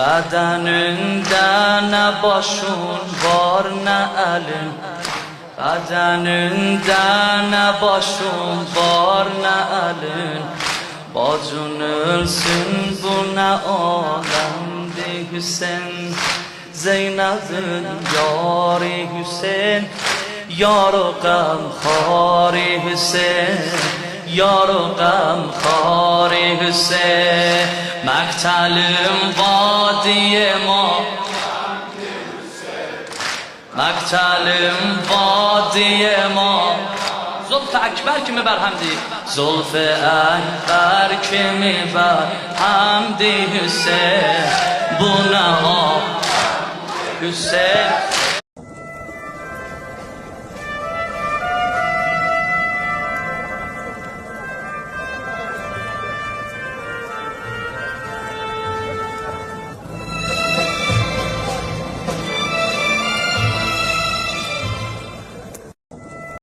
Bedeninde ne başın var ne elin, bedeninde ne başın var ne elin. Bacın ölsün bu ne alemdi Hüseyin, Zeynep'in yari Hüseyin, yar-ı gamhari Hüseyin, yar-ı gamhari Hüseyin. Mektelim vadiye ma, mektelim vadiye ma. Zulf-i Ekber kimi berhemdi, Zulf-i Ekber kimi berhemdi Hüseyin. Bu ne Hüseyin.